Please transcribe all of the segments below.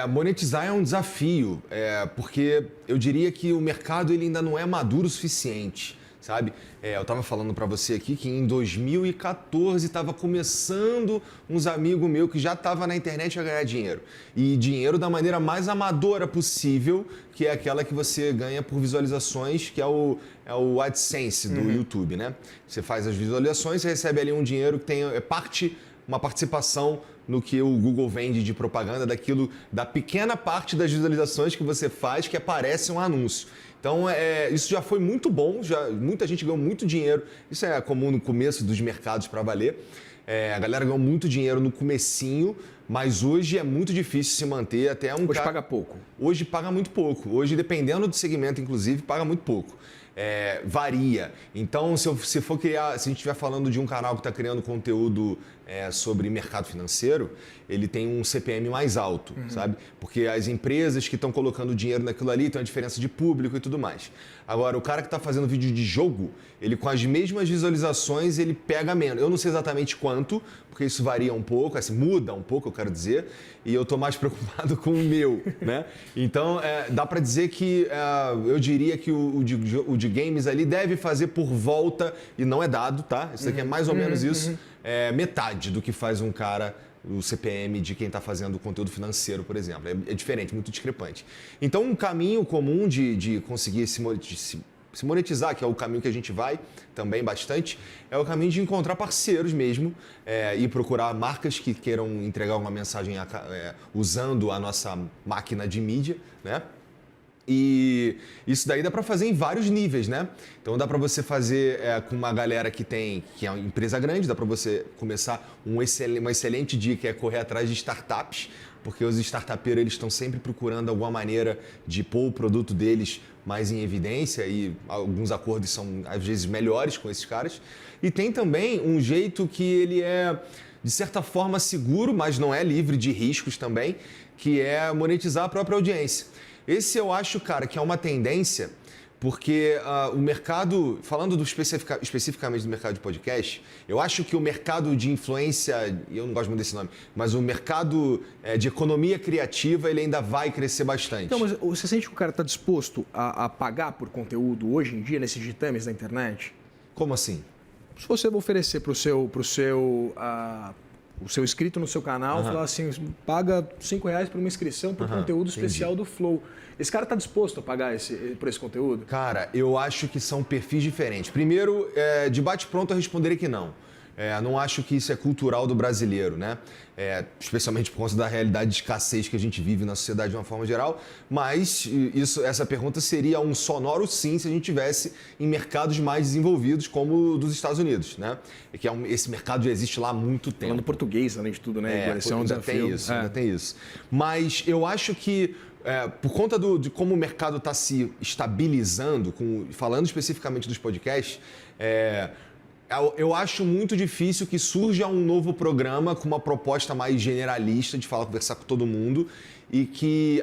Monetizar é um desafio, porque eu diria que o mercado ele ainda não é maduro o suficiente, sabe? Eu estava falando para você aqui que em 2014 estava começando uns amigos meus que já estavam na internet a ganhar dinheiro. E dinheiro da maneira mais amadora possível, que é aquela que você ganha por visualizações, que é o AdSense do YouTube, né? Você faz as visualizações, você recebe ali um dinheiro que tem uma participação no que o Google vende de propaganda, da pequena parte das visualizações que você faz que aparece um anúncio. Então, isso já foi muito bom, muita gente ganhou muito dinheiro, isso é comum no começo dos mercados para valer. A galera ganhou muito dinheiro no comecinho, mas hoje é muito difícil se manter até um... Hoje paga pouco. Hoje paga muito pouco. Hoje, dependendo do segmento, inclusive, paga muito pouco. Varia. Então, se a gente estiver falando de um canal que está criando conteúdo sobre mercado financeiro, ele tem um CPM mais alto, sabe? Porque as empresas que estão colocando dinheiro naquilo ali tem uma diferença de público e tudo mais. Agora, o cara que está fazendo vídeo de jogo, ele com as mesmas visualizações, ele pega menos. Eu não sei exatamente quanto, porque isso varia um pouco, muda um pouco, eu quero dizer, e eu estou mais preocupado com o meu, né? Então, dá para dizer que eu diria que o de games ali deve fazer por volta, e não é dado, tá? Isso aqui é mais ou menos isso, metade do que faz um cara, o CPM de quem está fazendo conteúdo financeiro, por exemplo. É diferente, muito discrepante. Então, um caminho comum de conseguir se monetizar, que é o caminho que a gente vai também bastante, é o caminho de encontrar parceiros mesmo e procurar marcas que queiram entregar uma mensagem usando a nossa máquina de mídia, né? E isso daí dá para fazer em vários níveis, né? Então dá para você fazer com uma galera que é uma empresa grande, dá para você começar uma excelente dica é correr atrás de startups, porque os startupeiros eles estão sempre procurando alguma maneira de pôr o produto deles mais em evidência e alguns acordos são às vezes melhores com esses caras. E tem também um jeito que ele é de certa forma seguro, mas não é livre de riscos também, que é monetizar a própria audiência. Esse eu acho, cara, que é uma tendência, porque o mercado, falando especificamente do mercado de podcast, eu acho que o mercado de influência, eu não gosto muito desse nome, mas o mercado de economia criativa, ele ainda vai crescer bastante. Então, mas você sente que o cara está disposto a pagar por conteúdo hoje em dia, nesses ditames da internet? Como assim? Se você oferecer para o seu inscrito no seu canal, falar assim, paga R$5 por uma inscrição por conteúdo especial do Flow. Esse cara está disposto a pagar por esse conteúdo? Cara, eu acho que são perfis diferentes. Primeiro, de bate-pronto eu responderia que não. Não acho que isso é cultural do brasileiro, né? Especialmente por conta da realidade de escassez que a gente vive na sociedade de uma forma geral, mas essa pergunta seria um sonoro sim se a gente tivesse em mercados mais desenvolvidos como o dos Estados Unidos, né? Que esse mercado já existe lá há muito tempo. Falando português, além de tudo, né? Esse é um desafio. Ainda tem isso. Mas eu acho que por conta de como o mercado está se estabilizando, falando especificamente dos podcasts, eu acho muito difícil que surja um novo programa com uma proposta mais generalista de conversar com todo mundo e que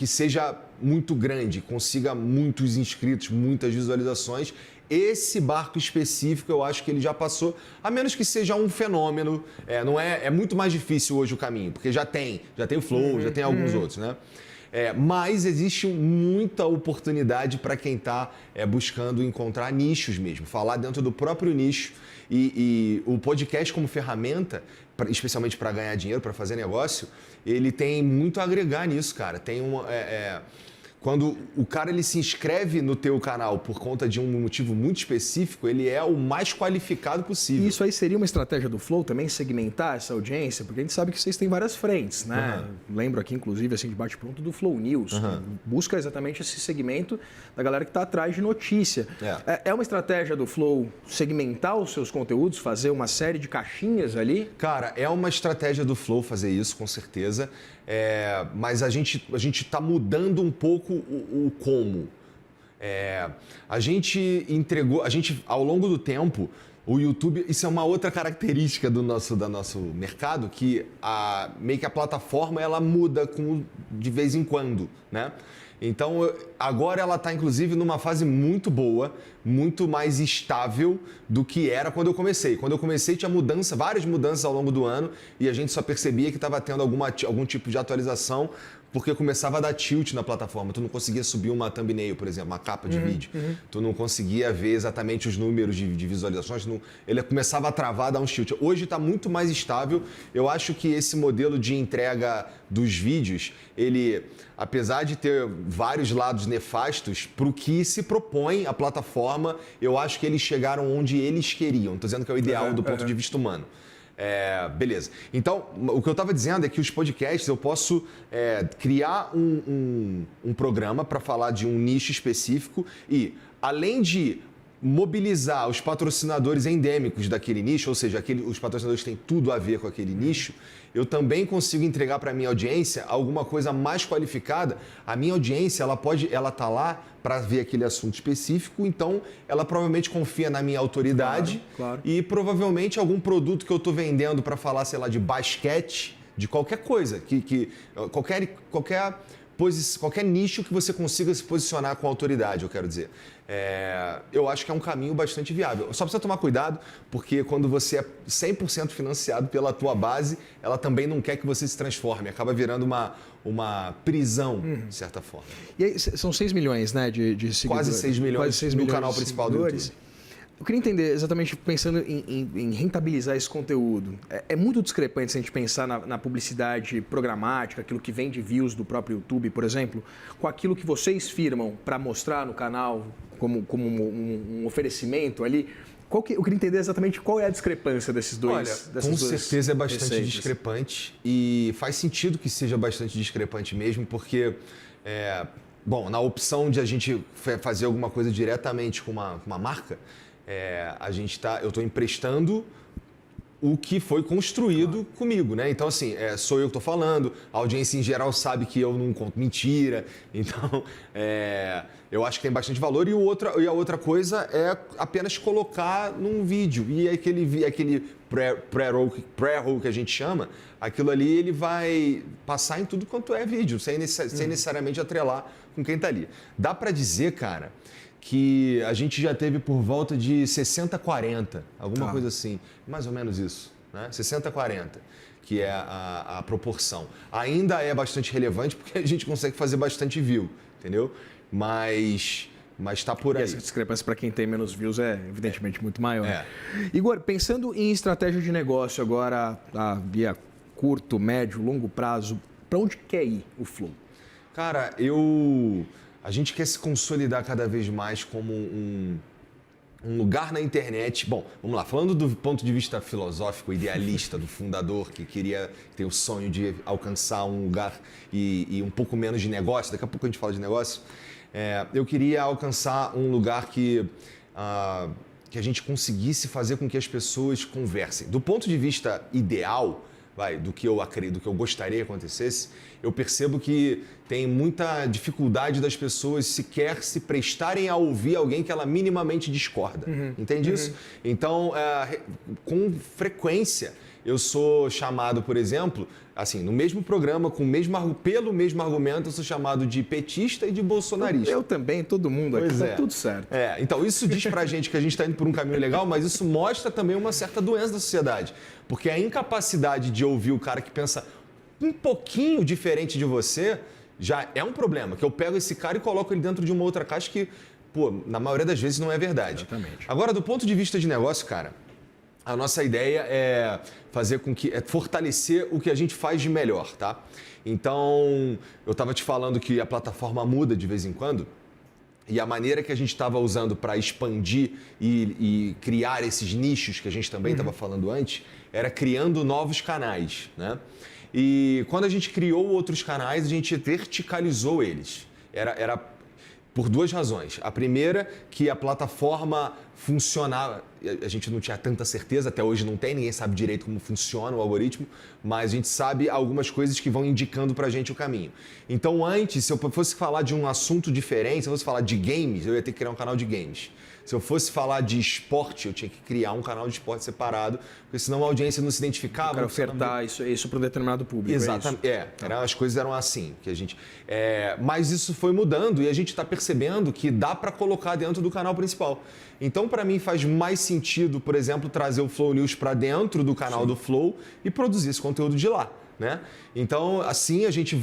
seja muito grande, consiga muitos inscritos, muitas visualizações. Esse barco específico eu acho que ele já passou, a menos que seja um fenômeno. É muito mais difícil hoje o caminho, porque já tem o Flow, já tem alguns outros, né? Mas existe muita oportunidade para quem está buscando encontrar nichos mesmo, falar dentro do próprio nicho. E o podcast como ferramenta, especialmente para ganhar dinheiro, para fazer negócio, ele tem muito a agregar nisso, cara. Quando o cara ele se inscreve no teu canal por conta de um motivo muito específico, ele é o mais qualificado possível. E isso aí seria uma estratégia do Flow também, segmentar essa audiência? Porque a gente sabe que vocês têm várias frentes, né? Lembro aqui, inclusive, assim, de bate-pronto do Flow News. Busca exatamente esse segmento da galera que está atrás de notícia. É uma estratégia do Flow segmentar os seus conteúdos, fazer uma série de caixinhas ali? Cara, é uma estratégia do Flow fazer isso, com certeza. Mas a gente está mudando um pouco o como. A gente ao longo do tempo, o YouTube, isso é uma outra característica do nosso mercado, que meio que a plataforma ela muda de vez em quando, né? Então, agora ela está, inclusive, numa fase muito boa, muito mais estável do que era quando eu comecei. Quando eu comecei, tinha várias mudanças ao longo do ano, e a gente só percebia que estava tendo algum tipo de atualização porque começava a dar tilt na plataforma. Tu não conseguia subir uma thumbnail, por exemplo, uma capa de vídeo. Tu não conseguia ver exatamente os números de visualizações. Ele começava a travar, dar um tilt. Hoje está muito mais estável. Eu acho que esse modelo de entrega dos vídeos, ele, apesar de ter vários lados nefastos, para o que se propõe a plataforma, eu acho que eles chegaram onde eles queriam. Estou dizendo que é o ideal do ponto de vista humano. Beleza. Então, o que eu estava dizendo é que os podcasts, eu posso criar um programa para falar de um nicho específico e, além de mobilizar os patrocinadores endêmicos daquele nicho, ou seja, os patrocinadores têm tudo a ver com aquele nicho, eu também consigo entregar para a minha audiência alguma coisa mais qualificada. A minha audiência, ela tá lá para ver aquele assunto específico, então ela provavelmente confia na minha autoridade claro. E provavelmente algum produto que eu estou vendendo para falar, sei lá, de basquete, de qualquer coisa, qualquer nicho que você consiga se posicionar com autoridade, eu quero dizer. Eu acho que é um caminho bastante viável. Só precisa tomar cuidado, porque quando você é 100% financiado pela tua base, ela também não quer que você se transforme. Acaba virando uma prisão, de certa forma. E aí, são 6 milhões, né, de seguidores. Quase 6 milhões, Quase 6 no milhões canal principal do YouTube. Eu queria entender, exatamente pensando em rentabilizar esse conteúdo. É muito discrepante se a gente pensar na publicidade programática, aquilo que vem de views do próprio YouTube, por exemplo, com aquilo que vocês firmam para mostrar no canal como um oferecimento ali. Eu queria entender exatamente qual é a discrepância desses dois. Olha, com certeza é bastante receitas. discrepante e faz sentido que seja bastante discrepante mesmo, porque... Bom, na opção de a gente fazer alguma coisa diretamente com uma marca, eu estou emprestando o que foi construído comigo, né? Então, assim, sou eu que estou falando, a audiência em geral sabe que eu não conto mentira, então eu acho que tem bastante valor. E a outra coisa é apenas colocar num vídeo. E aquele pré-roll que a gente chama, aquilo ali ele vai passar em tudo quanto é vídeo, sem necessariamente atrelar com quem está ali. Dá para dizer, cara, que a gente já teve por volta de 60-40, alguma coisa assim, mais ou menos isso, né? 60-40, que é a proporção. Ainda é bastante relevante porque a gente consegue fazer bastante view, entendeu? Mas está por aí. E essa discrepância para quem tem menos views é evidentemente muito maior. Igor, pensando em estratégia de negócio agora, via curto, médio, longo prazo, para onde quer ir o Flow? Cara, a gente quer se consolidar cada vez mais como um lugar na internet. Bom, vamos lá, falando do ponto de vista filosófico, idealista, do fundador que queria ter o sonho de alcançar um lugar e um pouco menos de negócio, daqui a pouco a gente fala de negócio, eu queria alcançar um lugar que a gente conseguisse fazer com que as pessoas conversem. Do ponto de vista ideal, do que eu acredito, do que eu gostaria que acontecesse, eu percebo que tem muita dificuldade das pessoas sequer se prestarem a ouvir alguém que ela minimamente discorda. Entende isso? Então, com frequência, eu sou chamado, por exemplo, assim, no mesmo programa, pelo mesmo argumento, eu sou chamado de petista e de bolsonarista. Eu também, todo mundo aqui, tá tudo certo. Então, isso diz pra gente que a gente está indo por um caminho legal, mas isso mostra também uma certa doença da sociedade. Porque a incapacidade de ouvir o cara que pensa um pouquinho diferente de você já é um problema. Que eu pego esse cara e coloco ele dentro de uma outra caixa que, na maioria das vezes não é verdade. Exatamente. Agora, do ponto de vista de negócio, cara, a nossa ideia é fortalecer o que a gente faz de melhor, tá? Então, eu estava te falando que a plataforma muda de vez em quando. E a maneira que a gente estava usando para expandir e criar esses nichos que a gente também estava falando antes, era criando novos canais, né? E quando a gente criou outros canais, a gente verticalizou eles. Era por duas razões. A primeira, que a plataforma funcionava, a gente não tinha tanta certeza, até hoje não tem, ninguém sabe direito como funciona o algoritmo, mas a gente sabe algumas coisas que vão indicando pra gente o caminho. Então antes, se eu fosse falar de um assunto diferente, se eu fosse falar de games, eu ia ter que criar um canal de games. Se eu fosse falar de esporte, eu tinha que criar um canal de esporte separado, porque senão a audiência não se identificava. Eu quero ofertar isso para um determinado público. Exatamente. As coisas eram assim. Que a gente, mas isso foi mudando e a gente está percebendo que dá para colocar dentro do canal principal. Então, para mim, faz mais sentido, por exemplo, trazer o Flow News para dentro do canal do Flow e produzir esse conteúdo de lá. né? Então, assim, a gente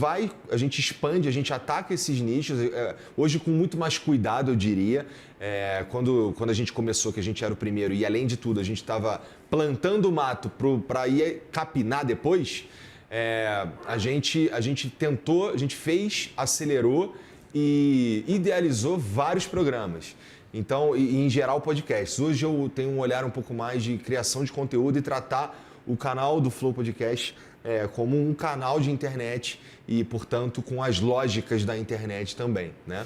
expande, a gente ataca esses nichos, hoje com muito mais cuidado, eu diria. Quando a gente começou, que a gente era o primeiro, e além de tudo, a gente estava plantando mato para ir capinar depois, a gente tentou, a gente fez, acelerou e idealizou vários programas. Então, em geral, podcasts. Hoje eu tenho um olhar um pouco mais de criação de conteúdo e tratar o canal do Flow Podcast como um canal de internet e, portanto, com as lógicas da internet também, né?